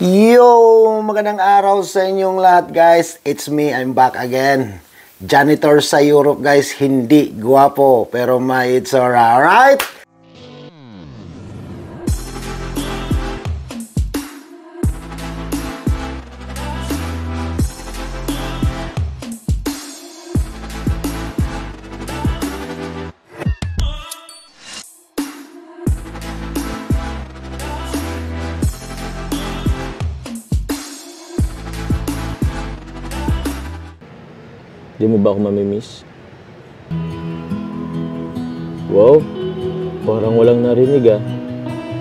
Yo! Magandang araw sa inyong lahat guys. It's me, I'm back again. Janitor sa Europe guys, hindi guwapo pero may it's alright. Di mo ba ako mamimiss? Wow, parang walang narinig ah.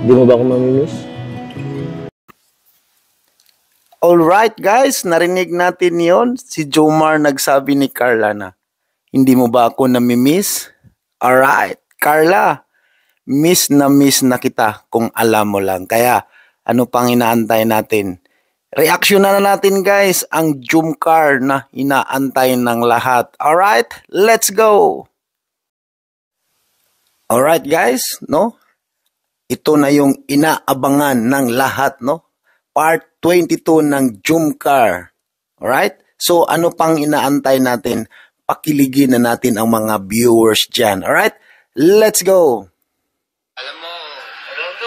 Di mo ba ako mamimiss? Alright guys, narinig natin yon. Si Jomar nagsabi ni Carla na, hindi mo ba ako namimiss? Alright, Carla, miss na kita kung alam mo lang. Kaya ano pang inaantay natin? Reaction na natin guys ang Jomcar na inaantay ng lahat. Alright, let's go! Alright guys, no? Ito na yung inaabangan ng lahat, no? Part 22 ng Jomcar. Alright? So ano pang inaantay natin? Pakiligin na natin ang mga viewers dyan. Alright? Let's go! Alam mo,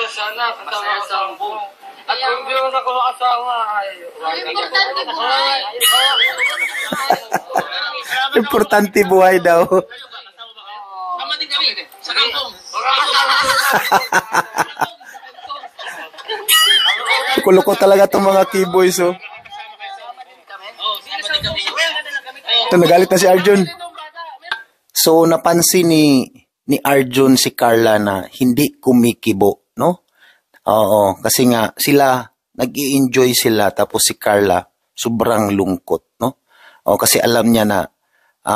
sana kasama sa buong. At kung di mo na kung asawa ay... Importante buhay. Importante buhay daw. Tama din kami. Sa kampong. Kulo ko talaga itong mga keyboys, oh. Ito, nagalit na si Arjun. So, napansin ni Arjun si Carla na hindi kumikibo, no? Oo, kasi nga sila, nag-i-enjoy sila, tapos si Carla, sobrang lungkot, no? O, kasi alam niya na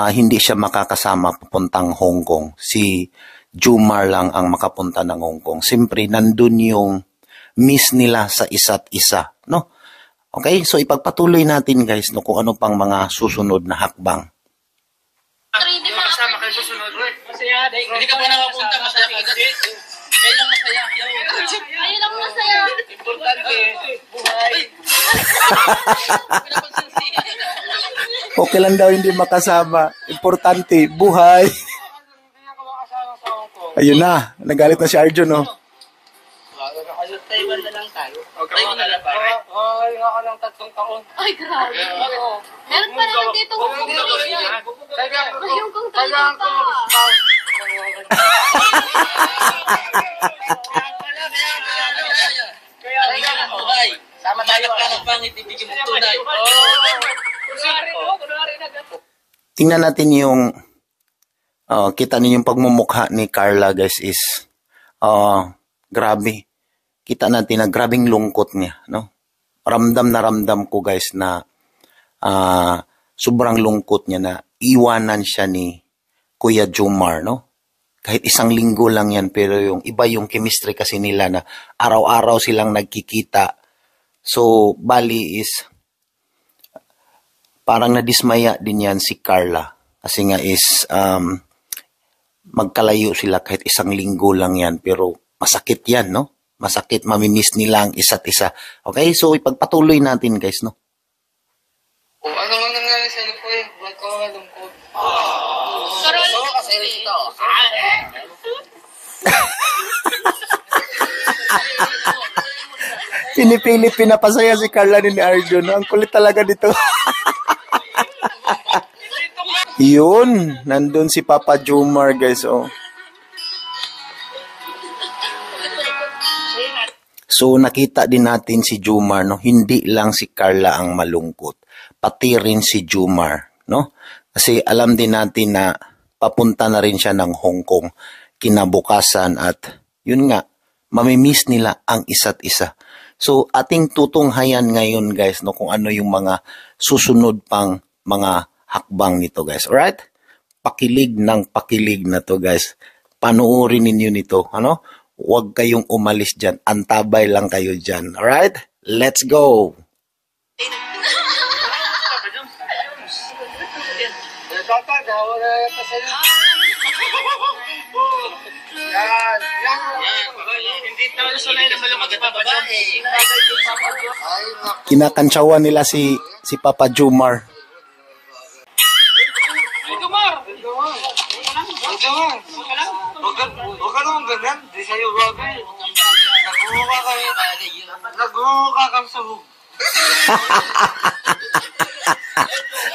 hindi siya makakasama papuntang Hong Kong. Si Jomar lang ang makapunta ng Hong Kong. Siyempre, nandun yung miss nila sa isa't isa, no? Okay, so ipagpatuloy natin guys, no, kung ano pang mga susunod na hakbang. Kasama kayo susunod. Masaya. Hindi ka pa nakapunta, masaya ka agad. Ayun lang masaya. Ayun lang masaya. Importante, buhay. Okay lang daw hindi makasama. Importante, buhay. Ayun na, nagalit na si Arjun, oh. Taiwan na lang tayo. Taiwan na lang pare. Ay, nga ka ng 3 taon. Ay, grabe. Meron pa naman dito kung yung kung tayo pa. Kaya buhay. Sama tayo ka ng pangit, ibigin mo tunay. Tingnan natin yung kita niyo yung pagmumukha ni Carla guys is grabe. Kita natin na grabing lungkot niya, no? Ramdam na ramdam ko guys na sobrang lungkot niya na iwanan siya ni Kuya Jomar, no? Kahit isang linggo lang yan, pero yung iba yung chemistry kasi nila na araw-araw silang nagkikita. So, bali is parang nadismaya din yan si Carla. Kasi nga is magkalayo sila kahit isang linggo lang yan, pero masakit yan, no? Masakit, mamimiss nila ang isa't isa. Okay, so ipagpatuloy natin guys, no? Ano nga nangyari sa iyo po eh? Ba't ka malungkot? Karol Kasi ito. Pinipilit, pinapasaya si Carla ni Arjun. Ang kulit talaga dito. Yun, nandun si Papa Jomar guys, oh. So nakita din natin si Jomar, no? Hindi lang si Carla ang malungkot, pati rin si Jomar, no? Kasi alam din natin na papunta na rin siya ng Hong Kong kinabukasan at yun nga, mamimiss nila ang isa't isa. So ating tutunghayan ngayon guys, no, kung ano yung mga susunod pang mga hakbang nito guys. Alright? Pakilig ng pakilig na to guys. Panoorin ninyo nito, ano? Huwag kayong umalis dyan. Antabay lang kayo dyan. Alright? Let's go! Hindi tayo sanay na malungkot na babae. kinakantsawan nila si Papa Jomar. Jomar! Huwag ka naman ganyan. Di sa'yo bagay. Nagmumukha kang sabog.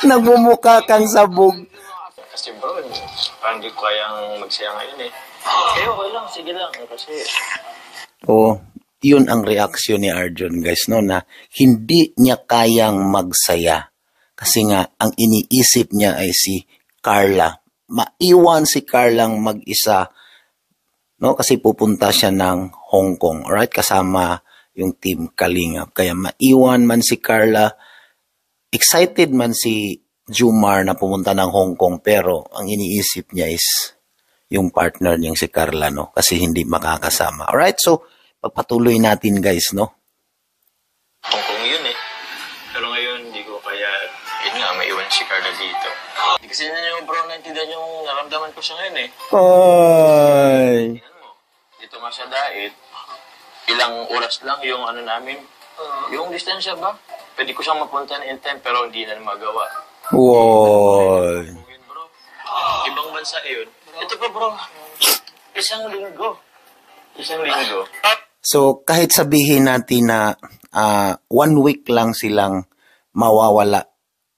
Nagmumukha kang sabog. Kasi bro, parang hindi ko kayang magsaya ngayon eh. Okay lang, sige lang. Kasi Oh, yun ang reaksyon ni Arjun guys, no, na hindi niya kayang magsaya. Kasi nga, ang iniisip niya ay si Carla. Maiwan si Carlang mag-isa, no, kasi pupunta siya ng Hong Kong, alright, kasama yung team Kalingap. Kaya maiwan man si Carla, excited man si Jomar na pumunta ng Hong Kong, pero ang iniisip niya is yung partner niyang si Carla, no, kasi hindi makakasama. Alright, so pagpatuloy natin guys, no. Hong Kong yun eh. Pero ngayon, hindi ko kaya, yun nga, maiwan si Carla dito. Hindi kasi na yung bro, naintindihan yung naramdaman ko siya ngayon eh. Ay. Tingnan mo, dito nga sa Dait, ilang oras lang yung ano namin, yung distansya ba? Pwede ko siyang mapunta in time pero hindi na magawa. Wow. Yun bro, ibang bansa yun. Ito pa bro, isang linggo. So kahit sabihin natin na 1 week lang silang mawawala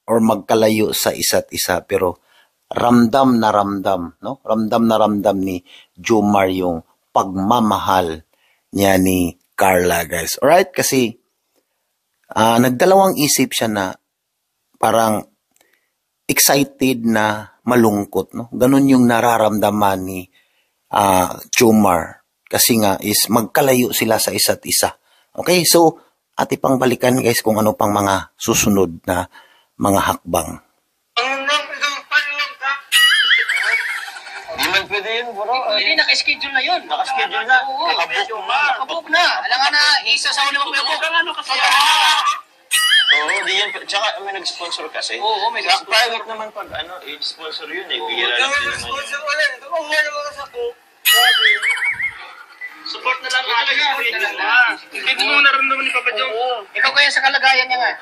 or magkalayo sa isa't isa, pero ramdam na ramdam, no? Ramdam na ramdam ni Jomar yung pagmamahal niya ni Carla, guys. Alright? Kasi nagdalawang isip siya na parang excited na malungkot, no? Ganun yung nararamdaman ni Jomar. Kasi nga is magkalayo sila sa isa't isa. Okay? So, ati pang balikan guys kung ano pang mga susunod na mga hakbang. Hindi man pwede yun bro. Hindi, naka-schedule na yun. Nakaschedule na. Oo, nakabook na. Alam nga na, isa sa ulit mag-book. Ano kasi? Oo, di yan. Tsaka may nag-sponsor kasi. Oo, may nag-sponsor. Private naman pag sponsor yun eh. Bigyan lang din naman yun. Support na lang natin. Hindi mo naramdaman ni Papa Jom. Ikaw kaya sa kalagayan niya nga.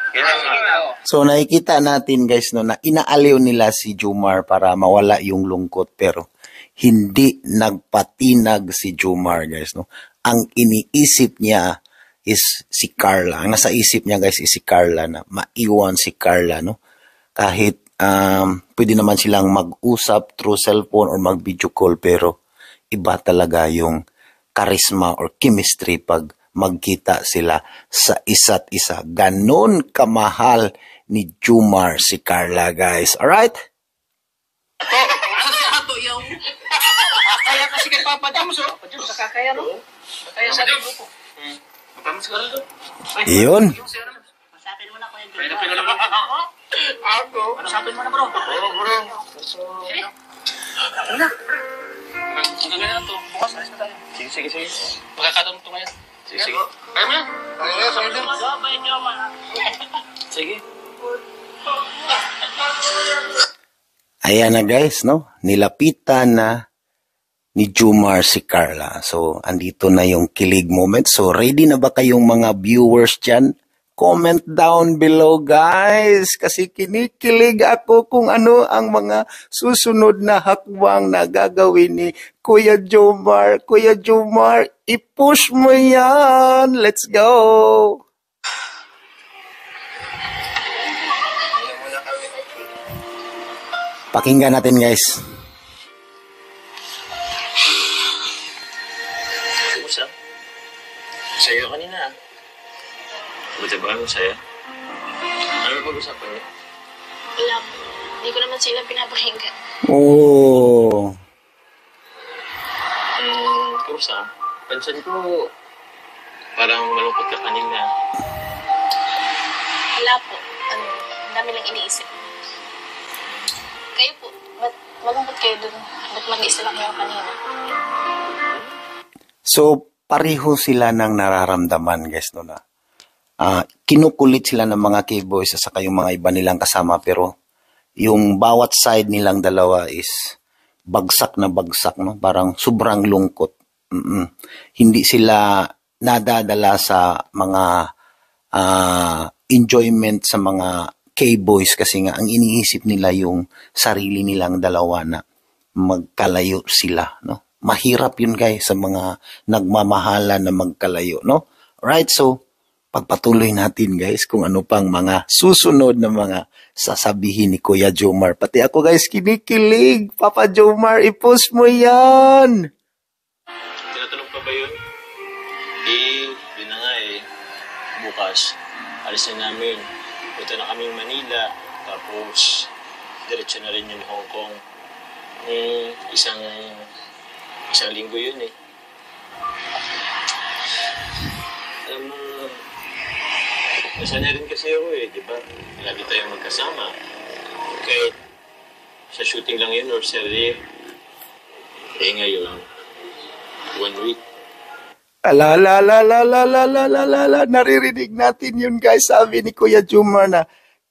So, nakikita natin guys no, na inaaliw nila si Jomar para mawala yung lungkot, pero hindi nagpatinag si Jomar guys. No? Ang iniisip niya is si Carla. Ang nasa isip niya guys is si Carla, na maiwan si Carla. No? Kahit pwede naman silang mag-usap through cellphone or mag-video call, pero iba talaga yung charisma or chemistry pag magkita sila sa isa't isa. Ganon kamahal ni Jomar si Carla, guys. Alright? Ato yaw. Kaya kasi kay Papa Jom, so. Papa Jom, nakakaya no? Kaya sa grupo. Papa siguro do. Iyon. Masapin mo na ko yung grupo. Ako. Masapin mo na bro. Oo bro. Sige. Ano? Ang gagawin na to. Bukas, alis na tayo. Sige. Pagkakataon mo ito ngayon. Sige. Kaya mo yan? Kaya mo, sama din. Sige. Ayan na guys, no? Nilapitan na ni Jomar si Carla. So, andito na yung kilig moment. So, ready na ba kayong mga viewers dyan? Comment down below guys, kasi kinikilig ako kung ano ang mga susunod na hakbang na gagawin ni Kuya Jomar. Kuya Jomar, i-push mo yan. Let's go! Pakinggan natin guys. Kumusta? Sa'yo kanina. Buti ba ang saya? Ano pag-usapan niyo? Wala po. Hindi ko naman sila pinapakinggan. Oh. Kumusta? Pansan ko, parang malungkot ka kanina. Wala po. Ang dami lang iniisip. Kayo po, ba't malungkot kayo dun? Ba't mag-isa lang kayo kanina? So, pareho sila ng nararamdaman guys, no, na kinukulit sila ng mga K-boys at saka yung mga iba nilang kasama, pero yung bawat side nilang dalawa is bagsak na bagsak, no? Parang sobrang lungkot. Hindi sila nadadala sa mga enjoyment sa mga K-boys kasi nga ang iniisip nila yung sarili nilang dalawa na magkalayo sila, no? Mahirap yun guys sa mga nagmamahala na magkalayo, no? Right, so pagpatuloy natin guys kung ano pang mga susunod na mga sasabihin ni Kuya Jomar. Pati ako guys kinikilig. Papa Jomar, i-post mo yan. Tinatanong pa ba yun? Yun na nga bukas, alis na namin. Punta na kami Manila, tapos diretso na rin yung Hong Kong. Isang linggo yun Alam mo, nasanay rin kasi ako di ba? Lagi tayong magkasama. Kahit sa shooting lang yun or serye, ngayon, 1 week. Naririnig natin yun guys. Sabi ni Kuya Jomar na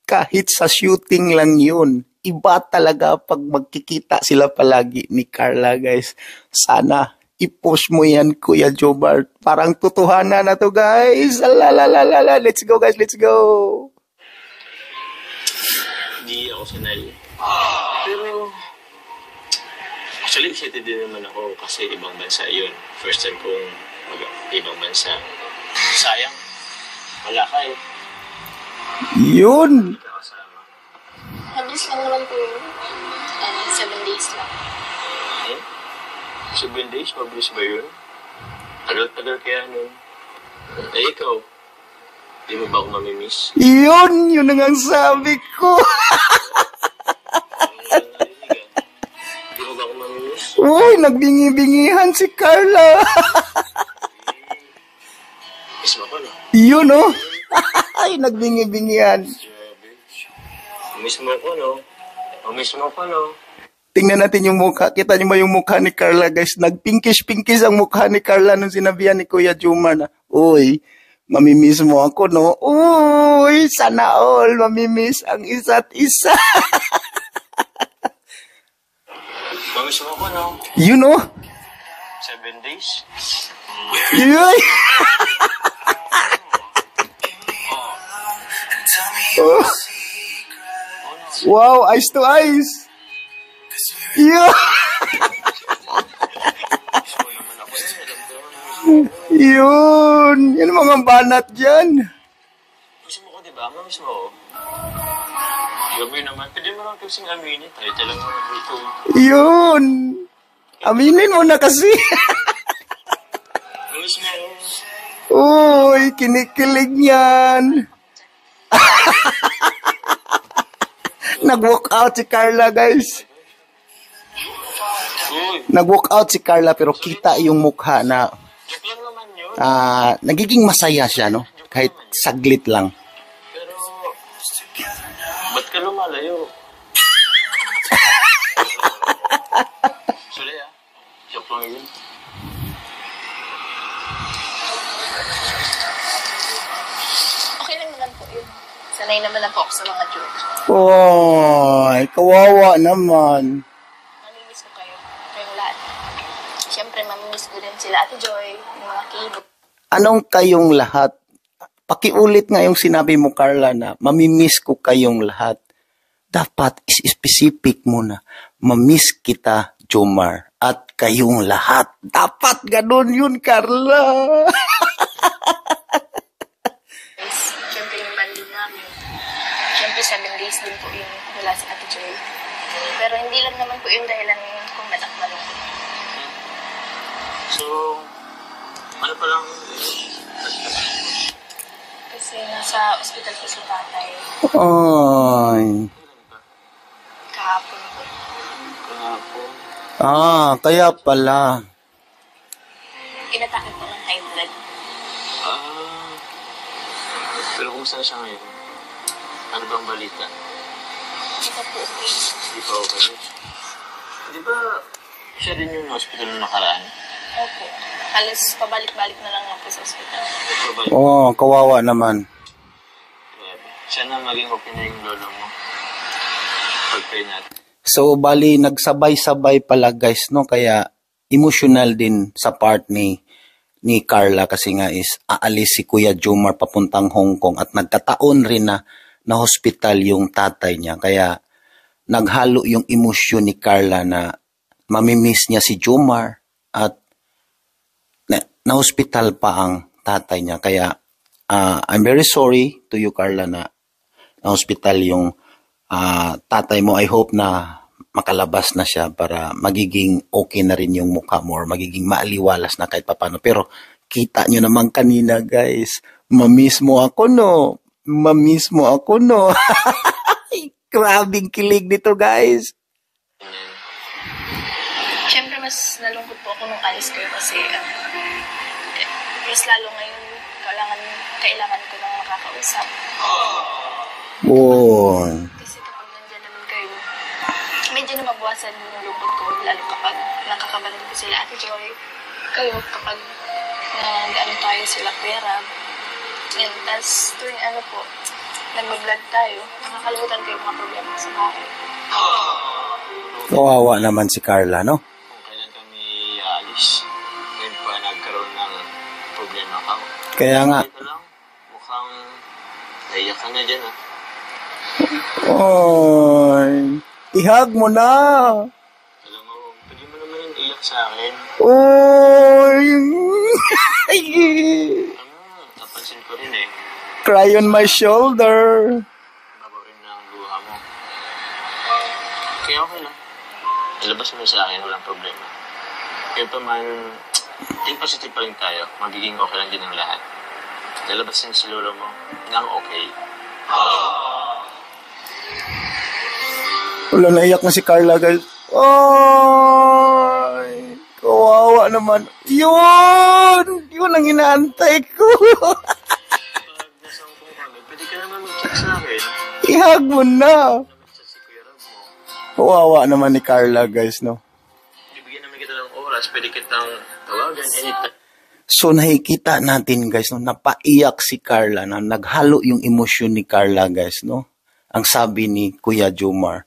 kahit sa shooting lang yun. Iba talaga pag magkikita sila palagi ni Carla guys. Sana i-post mo yan Kuya Jomar. Parang totohanan na to guys. Let's go guys, let's go. Hindi ako sanay. Pero actually excited din naman ako kasi ibang bansa yun. First time kong ibang bansa. Sayang. Wala ka Yun. Mabilis lang naman po yun. 7 days lang. 7 days? Mabilis ba yun? Tagal-tagal kaya nun. Ikaw. Di mo ba ako mamimiss? Yun ang sabi ko. Di mo ba ako mamimiss? Uy, nagbingi-bingihan si Carla. Miss mo ko na. Yun Ay, nagbingi-bingihan. Miss mo ko no? Miss mo ko no? Tingnan natin yung mukha. Kita niyo ba yung mukha ni Carla, guys? Nagpinkish-pinkish ang mukha ni Carla nung sinabihan ni Kuya Jomar na, uy, mamimiss mo ako, no? Uy, sana all mamimiss ang isa't isa. Mamiss mo ko no? You know? 7 days? Yun. Oh. Wow, eyes to eyes. Yeah. Yun. Yan ang mga banat dyan. Miss mo ko, diba? Mamiss mo ko. Gabi naman. Pwede mo lang kasing aminin. Tayo talang naman dito. Yun. Aminin mo na kasi. Mamiss mo ko. Uy, kinikilig yan. Nag-walk out si Carla, guys. Uy, Nag-walk out si Carla pero kita yung mukha na joke lang naman yun. nagiging masaya siya, no? Kahit saglit lang. Pero, ba't ka lumalayo? Sorry joke lang yun. Okay lang naman po yun. Sanay naman lang po ako sa mga joke. Oy, kawawa naman. Mamimiss ko kayo. Kayong lahat. Siyempre, mamimiss ko din sila Ate Joy, yung mga kibo. Anong kayong lahat? Pakiulit nga yung sinabi mo, Carla, na mamimiss ko kayong lahat. Dapat specific mo na, mamiss kita, Jomar, at kayong lahat. Dapat ganun yun, Carla. Siyempre, yung banding namin. Siyempre, 7 days din po yung wala si Ate Joy. Pero hindi lang naman po yung dahilan kung ba't ako malungkot. So, ano pa lang? Kasi nasa ospital po si tatay. Ay. Kahapon po. Kahapon. Kaya pala. Inatake po ng high blood. Pero kumusta na siya ngayon? Ano bang balita? Hindi pa po okay. Hindi pa okay. Di ba siya din yung hospital na nakaraan? Opo. Halos pabalik-balik na lang ako sa ospital. Kawawa naman. Grabe. Siya na maging okay na yung lolo mo. Pag-pray natin. So, bali, nagsabay-sabay pala, guys, no? Kaya, emotional din sa part ni ni Carla kasi nga is aalis si Kuya Jomar papuntang Hong Kong at nagkataon rin na hospital yung tatay niya. Kaya naghalo yung emosyon ni Carla na mamimiss niya si Jomar at na-hospital pa ang tatay niya. Kaya I'm very sorry to you, Carla, na na-hospital yung tatay mo. I hope na makalabas na siya para magiging okay na rin yung mukha mo or magiging maaliwalas na kahit papano. Pero kita nyo naman kanina, guys. Mamiss mo ako, no? Mamiss mo ako, no? Grabing kilig nito, guys. Siyempre, mas nalungkot po ako nung alis kayo kasi mas lalo ngayon kailangan ko nang makakausap. Oh. Kasi kapag nandyan naman kayo, medyo na mabawasan yung lungkot ko, lalo kapag nakakabanding ko sila Ate Joy, kayo kapag nag-ano tayo sila pera. And tas tuwing nag-vlog tayo, nakakalimutan ko yung mga problema sa bahay. Kawawa naman si Carla, no? Kung kailan kami alis, ngayon pa nagkaroon ng problema ka. Kaya nga. Ito lang, mukhang naiyak ka na dyan, ha? Oy, ihag mo na. Alam mo, pwede mo naman yung iyak sa akin. Oy. Napansin ko rin eh. Cry on my shoulder. Baba rin ng luha mo. Kaya okay lang. Ilabas mo sa akin, walang problema. Kaya pa man, think positive pa rin tayo. Magiging okay lang din ang lahat. Lalabas din si lolo mo nang okay. Wala, naiyak na si Carla, guys. Oy, kawawa naman. Yun ang inaantay ko. Pag nasa Hong Kong kami, pwede ka naman mag-check sa akin. Ihag mo na. Sa si Kuya Rab mo. Kawawa naman ni Carla, guys, no? Bibigyan naman kita ng oras, pwede kitang tawagan anytime. So, nakikita natin, guys, no, napaiyak si Carla, na naghalo yung emosyon ni Carla, guys, no? Ang sabi ni Kuya Jomar,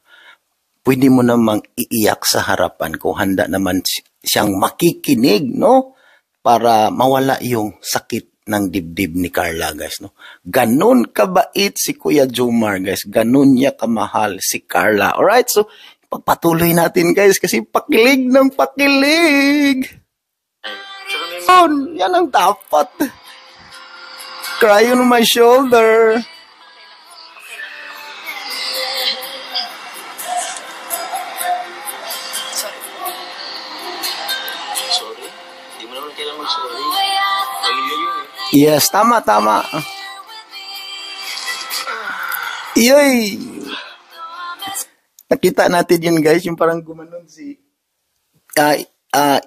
pwede mo namang iiyak sa harapan ko, handa naman siyang makikinig, no? Para mawala yung sakit ng dibdib ni Carla, guys, no? Ganon kabait si Kuya Jomar, guys. Ganon niya kamahal si Carla. Alright, so, pagpatuloy natin, guys, kasi pakilig ng pakilig. Yan ang dapat. Cry on my shoulder. Sorry? Hindi mo naman kailangan mag-sorry. Pamilya yun eh. Yes, tama. Iyoy! Nakita natin yun, guys, yung parang gumanon si...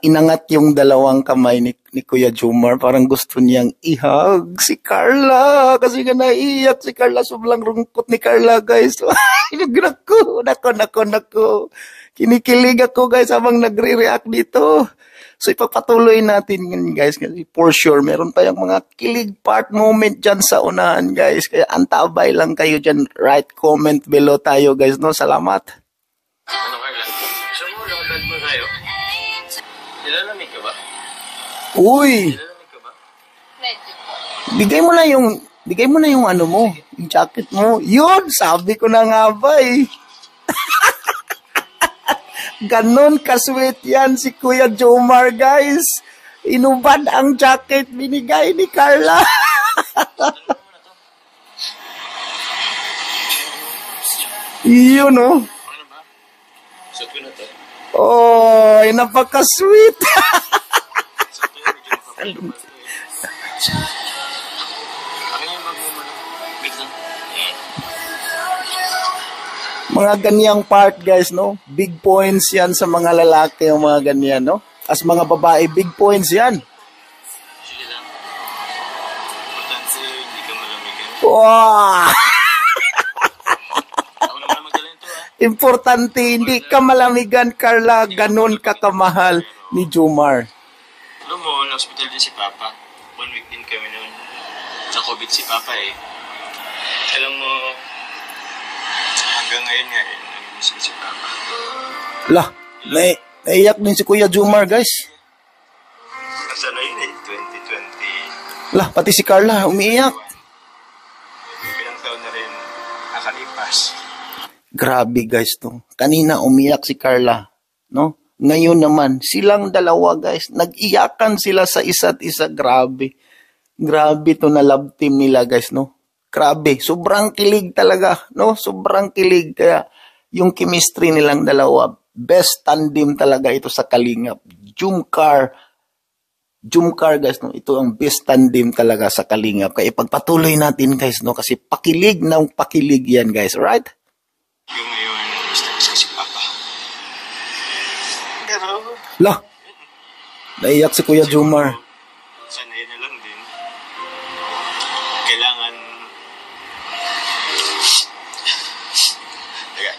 inangat yung dalawang kamay ni Kuya Jomar. Parang gusto niyang ihag si Carla. Kasi nga naiiyak si Carla. Sobrang rungkot ni Carla, guys. Nako. Kinikilig ako, guys, habang nagre-react dito. So, ipapatuloy natin yun, guys. Kasi for sure, meron tayong mga kilig part moment dyan sa unahan, guys. Kaya antabay lang kayo dyan. Write comment below tayo, guys. No? Salamat. Ano Carla? Gusto mo lang mo tayo? Nilalamig ka ba? Uy! Nilalamig ka ba? Medyo. Bigay mo na yung ano mo, yung jacket mo. Yun, sabi ko na nga ba eh. Ganon ka-sweet yan si Kuya Jomar, guys. Inubad ang jacket binigay ni Carla. Yun, oh. Ano ba? Suot ko na to. Oh, napaka-sweet. Suot ko na, medyo makapal. Akin yung bag mo muna. Wait lang. Mga ganyang part, guys, no? Big points yan sa mga lalaki, yung mga ganyan, no? As mga babae, big points yan. Sige lang. Importante, hindi ka malamigan. Wow! Ako naman magdala nito, ha? Importante, hindi ka malamigan, Carla. Ganon ka kamahal ni Jomar. Alam mo, na-hospital din si Papa. 1 week din kami noon. Na-COVID si Papa eh. Alam mo, hanggang ngayon nga eh, nag-miss ko si Papa. Lah, naiyak din si Kuya Jomar, guys. Kasi na yun eh, 2020. Lah, pati si Carla, umiiyak. Ilang taon na rin nakalipas. Grabe guys to. Kanina umiyak si Carla, no? Ngayon naman, silang dalawa guys, nag-iyakan sila sa isa't isa. Grabe. Grabe to na love team nila guys, no? Grabe. Sobrang kilig talaga, no? Sobrang kilig. Kaya yung chemistry nilang dalawa, best tandem talaga ito sa Kalingap. Jumcar guys, no? Ito ang best tandem talaga sa Kalingap. Kaya ipagpatuloy natin guys, no? Kasi pakilig ng pakilig yan guys, right? Yung ngayon, miss ko si Papa. Pero, Lah, naiyak si Kuya Jumar. sanay na lang din. Kailangan... Teka.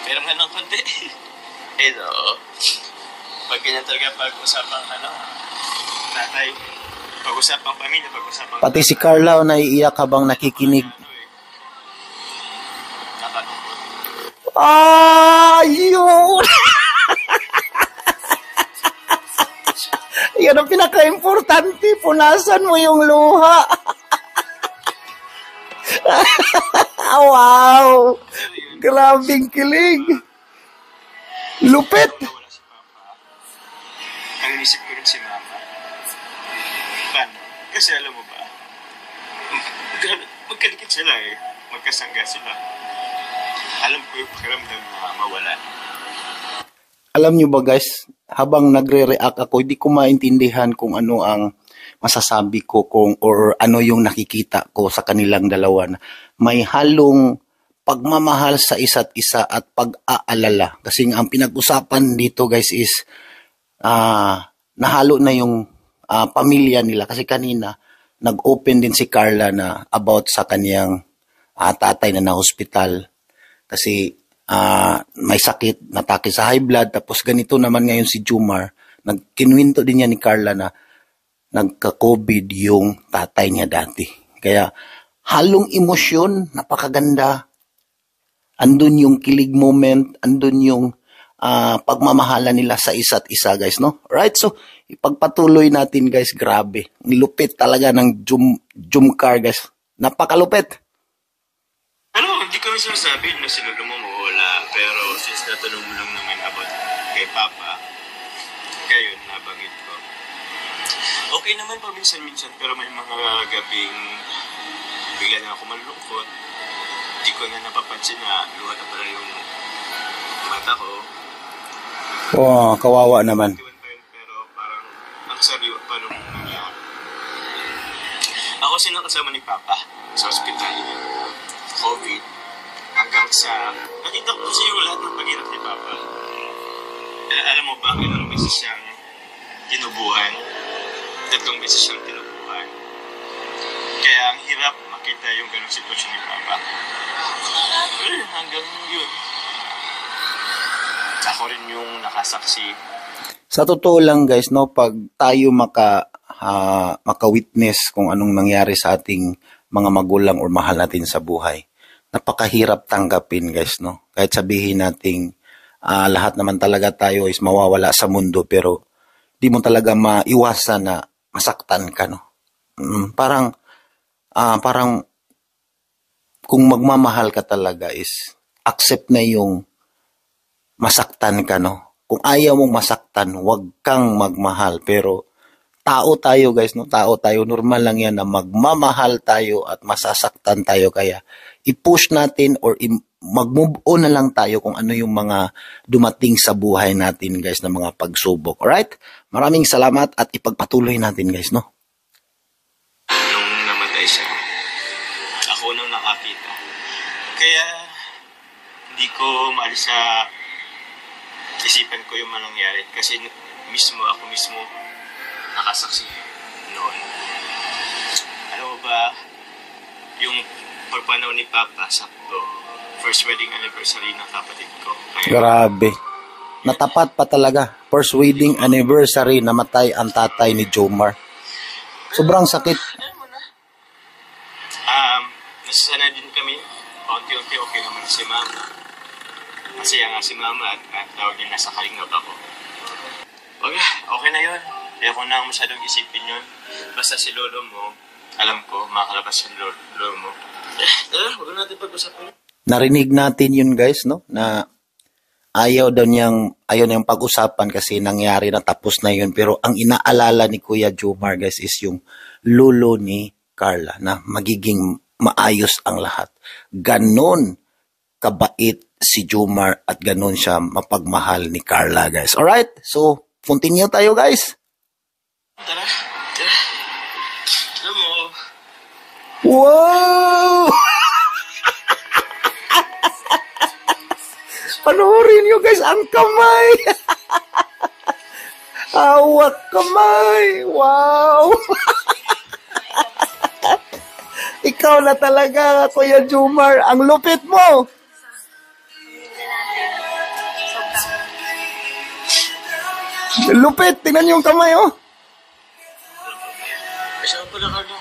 Meron nga ng konti. Eh, no. Pag ganyan talaga pag-usapang tatay, pag-usapang pamilya, pag-usapang... Pati si Carla naiiyak habang nakikinig. Nakalungkot. Ayun! Yan ang pinaka-importante. Punasan mo yung luha. Wow! Grabing kilig. Lupit. Wala si Papa. Ang inisip ko rin si Mama. Paano? Kasi alam mo ba, magkalikit sila eh. Magkasangga sila. Alam ko yung pakiramdam na mawala. Alam nyo ba guys, habang nagre-react ako, hindi ko maintindihan kung ano ang masasabi ko or ano yung nakikita ko sa kanilang dalawa. May halong pagmamahal sa isa't isa at pag-aalala. Kasi ang pinag-usapan dito guys is nahalo na yung pamilya nila. Kasi kanina, nag-open din si Carla na about sa kanyang tatay na na-hospital. Kasi may sakit, natake sa high blood, tapos ganito naman ngayon si Jumar, nagkinwento din niya ni Carla na nagka-COVID yung tatay niya dati. Kaya halong emosyon, napakaganda. Andun yung kilig moment, andun yung pagmamahala nila sa isa't isa guys, no? Right, so ipagpatuloy natin guys, grabe. Nilupit talaga ng Jumcar guys. Napakalupit. Ano, hindi kami sinasabi na sinalo mo mawala. Pero since natanong mo lang naman about kay Papa, kayo nabanggit ko. Okay naman paminsan-minsan, pero may mga gabing bigla na ako malungkot. Hindi ko na napapansin na luha na pala yung mata ko. Wow, kawawa naman. Pero parang ang sariwa pa nung nangyari. Ako sinakasama ni Papa sa ospital. COVID. Hanggang sa... Nakita ko kasi yung lahat ng paghirap ni Papa. Alam mo ba, ilang beses siyang tinubuhan. 3 beses siyang tinubuhan. Kaya ang hirap makita yung ganong sitwasyon ni Papa. Well, hanggang yun. Ako rin yung nakasaksi. Sa totoo lang guys, no, pag tayo maka-witness kung anong nangyari sa ating mga magulang or mahal natin sa buhay, napakahirap tanggapin guys, no. Kahit sabihin nating lahat naman talaga tayo is mawawala sa mundo, pero di mo talaga maiwasan na masaktan ka, no. Parang kung magmamahal ka talaga is accept na yung masaktan ka, no. Kung ayaw mong masaktan, huwag kang magmahal. Pero tao tayo guys, no? Tao tayo. Normal lang yan na magmamahal tayo at masasaktan tayo. Kaya i-push natin or mag-move on na lang tayo kung ano yung mga dumating sa buhay natin guys na mga pagsubok. Alright? Maraming salamat at ipagpatuloy natin guys, no? Nung namatay siya, ako nung nakakita. Kaya hindi ko maalis sa isipan ko yung manangyari kasi ako mismo nakasaksi noon. Alam mo ba, yung pagpanaw ni Papa, sakto, first wedding anniversary ng kapatid ko. Kaya, Grabe. Natapat pa talaga. First wedding anniversary, namatay ang tatay ni Jomar. Sobrang sakit. nasasanay din kami, paunti-unti okay naman si Mama. Masaya nga si Mama at tawag niya nasa Kalingap ako. Okay, okay na yun. Ayoko na masyadong isipin yun. Basta si lolo mo, alam ko, makakalabas si lolo mo. Huwag natin pag-usapin. Narinig natin yun guys, no? Na ayaw niyang pag-usapan kasi nangyari na, tapos na yun. Pero ang inaalala ni Kuya Jomar guys is yung lolo ni Carla na magiging maayos ang lahat. Ganon kabait si Jomar at ganon siya mapagmahal ni Carla guys. Alright, so continue tayo guys. Tara. Alam mo, Wow! Panoorin nyo guys ang kamay. Hawak kamay. Wow! Ikaw na talaga, Kuya Jomar. Ang lupit mo. Lupit. Tingnan nyo yung kamay, oh. saan pala ka na?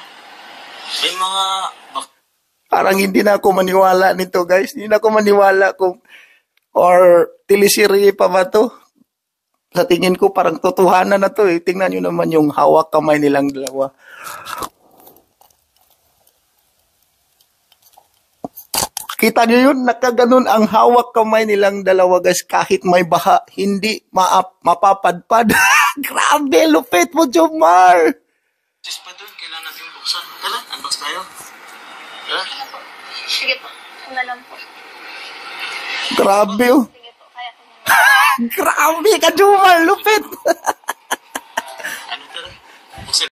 May mga... Parang hindi na ako maniwala nito, guys. Hindi na ako maniwala kung... Or teleserye pa ba to? Sa tingin ko parang totohanan na to eh. Tingnan nyo naman yung hawak kamay nilang dalawa. Kita nyo yun? Nakaganon ang hawak kamay nilang dalawa guys. Kahit may baha, hindi mapapadpad. Grabe, lupit mo, Jomar! Sis pa dun, kailangan natin buksan. Tala, unbox tayo. Tala. Sige po. Ako na lang po. Grabe oh. Sige po. Kaya ko na. Grabe ka, Jomar! Lupit! Ano tala? Buksan.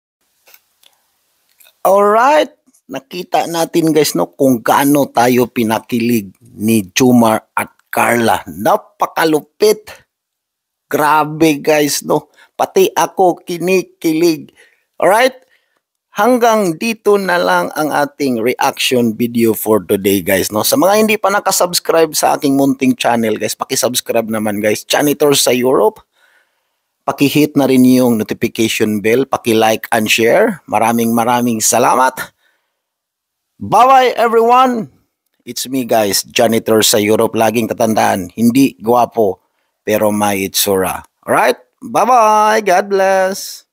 Alright. Nakita natin guys no kung gaano tayo pinakilig ni Jomar at Carla. Napakalupit. Grabe guys no. Pati ako kinikilig. Alright? Hanggang dito na lang ang ating reaction video for today guys no. Sa mga hindi pa nakasubscribe sa aking munting channel guys, paki-subscribe naman guys. Janitor sa Europe. Paki-hit na rin yung notification bell, paki-like and share. Maraming salamat. Bye-bye everyone! It's me guys, Janitor sa Europe. Laging tatandaan, hindi gwapo pero may itsura. Alright? Bye-bye! God bless!